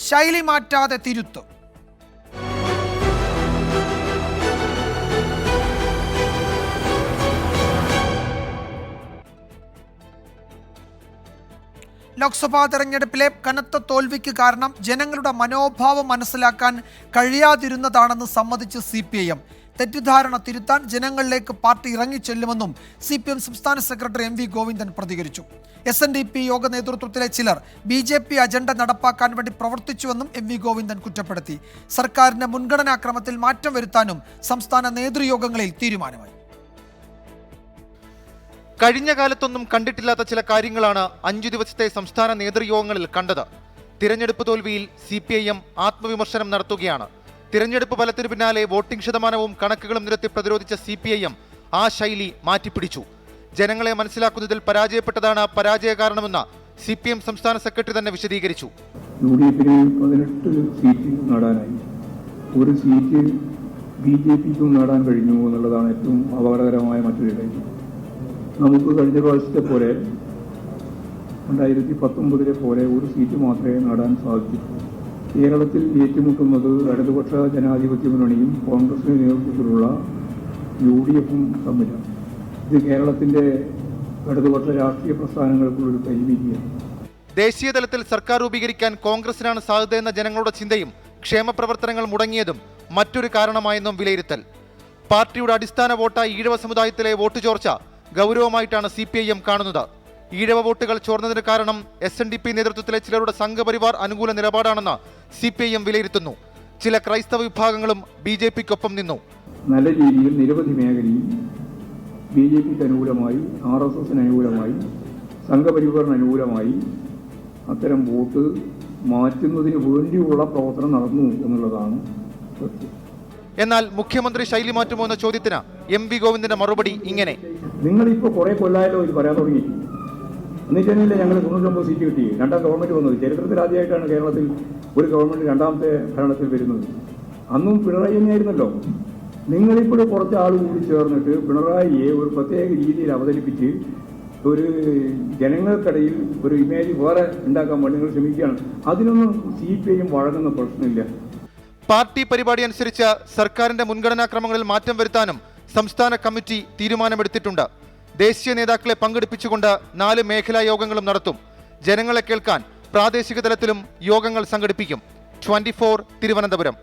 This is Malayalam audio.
ശൈലി മാറ്റാതെ തിരുത്തും. ലോക്സഭാ തെരഞ്ഞെടുപ്പിലെ കനത്ത തോൽവിക്ക് കാരണം ജനങ്ങളുടെ മനോഭാവം മനസ്സിലാക്കാൻ കഴിയാതിരുന്നതാണെന്ന് സമ്മതിച്ച് CPIM. തെറ്റിദ്ധാരണ തിരുത്താൻ ജനങ്ങളിലേക്ക് പാർട്ടി ഇറങ്ങിച്ചെല്ലുമെന്നും CPM സംസ്ഥാന സെക്രട്ടറി MV ഗോവിന്ദൻ പ്രതികരിച്ചു. SNDP യോഗ നേതൃത്വത്തിലെ ചിലർ BJP അജണ്ട നടപ്പാക്കാൻ വേണ്ടി പ്രവർത്തിച്ചുവെന്നും MV ഗോവിന്ദൻ കുറ്റപ്പെടുത്തി. സർക്കാരിന്റെ മുൻഗണനാക്രമത്തിൽ മാറ്റം വരുത്താനും സംസ്ഥാന നേതൃയോഗങ്ങളിൽ തീരുമാനമായി. കഴിഞ്ഞ കാലത്തൊന്നും കണ്ടിട്ടില്ലാത്ത ചില കാര്യങ്ങളാണ് 5 ദിവസത്തെ സംസ്ഥാന നേതൃയോഗങ്ങളിൽ കണ്ടത്. തിരഞ്ഞെടുപ്പ് തോൽവിയിൽ CPIM ആത്മവിമർശനം നടത്തുകയാണ്. തിരഞ്ഞെടുപ്പ് ഫലത്തിനു പിന്നാലെ വോട്ടിംഗ് ശതമാനവും കണക്കുകളും നിരത്തി പ്രതിരോധിച്ച CPIM ആ ശൈലി മാറ്റിപ്പിടിച്ചു. ജനങ്ങളെ മനസ്സിലാക്കുന്നതിൽ പരാജയപ്പെട്ടതാണ് പരാജയ കാരണമെന്ന് CPM സംസ്ഥാന സെക്രട്ടറി തന്നെ വിശദീകരിച്ചു. UDF-ന് 18 സീറ്റ് നേടാനായി, ഒരു സീറ്റ് BJPക്കും നേടാൻ കഴിഞ്ഞു എന്നുള്ളതാണ് ഏറ്റവും അപകടകരമായ മറ്റൊരു കാര്യം. നമുക്ക് കഴിഞ്ഞ പ്രാവശ്യത്തെ പോലെ 2019 പോലെ ഒരു സീറ്റ് മാത്രമേ നേടാൻ സാധിച്ചിട്ടുള്ളൂ. കേരളത്തിൽ ഏറ്റുമുട്ടുന്നത് ഇടതുപക്ഷ ജനാധിപത്യ മുന്നണിയും കോൺഗ്രസിന്റെ നേതൃത്വത്തിലുള്ള UDF-ഉം തമ്മിലാണ്. ഇത് കേരളത്തിന്റെ ഇടതുപക്ഷ രാഷ്ട്രീയ പ്രസ്ഥാനങ്ങൾക്കുള്ളൊരു പരിമിതിയാണ്. ദേശീയ തലത്തിൽ സർക്കാർ രൂപീകരിക്കാൻ കോൺഗ്രസിനാണ് സാധ്യതയെന്ന ജനങ്ങളുടെ ചിന്തയും ക്ഷേമപ്രവർത്തനങ്ങൾ മുടങ്ങിയതും മറ്റൊരു കാരണമായെന്നും വിലയിരുത്തൽ. പാർട്ടിയുടെ അടിസ്ഥാന വോട്ടായ ഈഴവ സമുദായത്തിലെ വോട്ട് ചോർച്ച ഗൗരവമായിട്ടാണ് CPIM കാണുന്നത്. ഈഴവ വോട്ടുകൾ ചോർന്നതിന് കാരണം SNDP നേതൃത്വത്തിലെ ചിലരുടെ സംഘപരിവാർ അനുകൂല നിലപാടാണെന്ന് CPIM വിലയിരുത്തുന്നു. ചില ക്രൈസ്തവ വിഭാഗങ്ങളും BJPക്കൊപ്പം നിന്നു. നല്ല രീതിയിൽ നിരവധി മേഖലയിൽ BJPക്ക് അനുകൂലമായി, RSSന് അനുകൂലമായി, സംഘപരിവാറിന് അനുകൂലമായി അത്തരം വോട്ട് മാറ്റുന്നതിന് വേണ്ടിയുള്ള പ്രവർത്തനം നടന്നു എന്നുള്ളതാണ് സത്യം. എന്നാൽ മുഖ്യമന്ത്രി ശൈലി മാറ്റുമോ എന്ന ചോദ്യത്തിന് MV ഗോവിന്ദന്റെ മറുപടി ഇങ്ങനെ: നിങ്ങളിപ്പോൾ കുറെ കൊല്ലായാലോ ഇത് പറയാൻ തുടങ്ങി. എന്നിട്ട് തന്നെയല്ലേ ഞങ്ങൾ 99 സീറ്റ് കിട്ടി. രണ്ടാം ഗവൺമെന്റ് വന്നത് ചരിത്രത്തിൽ ആദ്യമായിട്ടാണ് കേരളത്തിൽ ഒരു ഗവൺമെന്റ് രണ്ടാമത്തെ ഭരണത്തിൽ വരുന്നത്. അന്നും പിണറായി തന്നെയായിരുന്നല്ലോ. നിങ്ങളിപ്പോഴും കുറച്ച് ആൾ കൂടി ചേർന്നിട്ട് പിണറായിയെ ഒരു പ്രത്യേക രീതിയിൽ അവതരിപ്പിച്ച് ഒരു ജനങ്ങൾക്കിടയിൽ ഒരു ഇമേജ് വേറെ ഉണ്ടാക്കാൻ വേണ്ടി നിങ്ങൾ ശ്രമിക്കുകയാണ്. അതിനൊന്നും CPIM വഴങ്ങുന്ന പ്രശ്നമില്ല. പാർട്ടി പരിപാടി അനുസരിച്ച് സർക്കാരിന്റെ മുൻഗണനാക്രമങ്ങളിൽ മാറ്റം വരുത്താനും സംസ്ഥാന കമ്മിറ്റി തീരുമാനമെടുത്തിട്ടുണ്ട്. ദേശീയ നേതാക്കളെ പങ്കെടുപ്പിച്ചുകൊണ്ട് 4 മേഖലാ യോഗങ്ങളും നടത്തും. ജനങ്ങളെ കേൾക്കാൻ പ്രാദേശിക തലത്തിലും യോഗങ്ങൾ സംഘടിപ്പിക്കും. 24 തിരുവനന്തപുരം.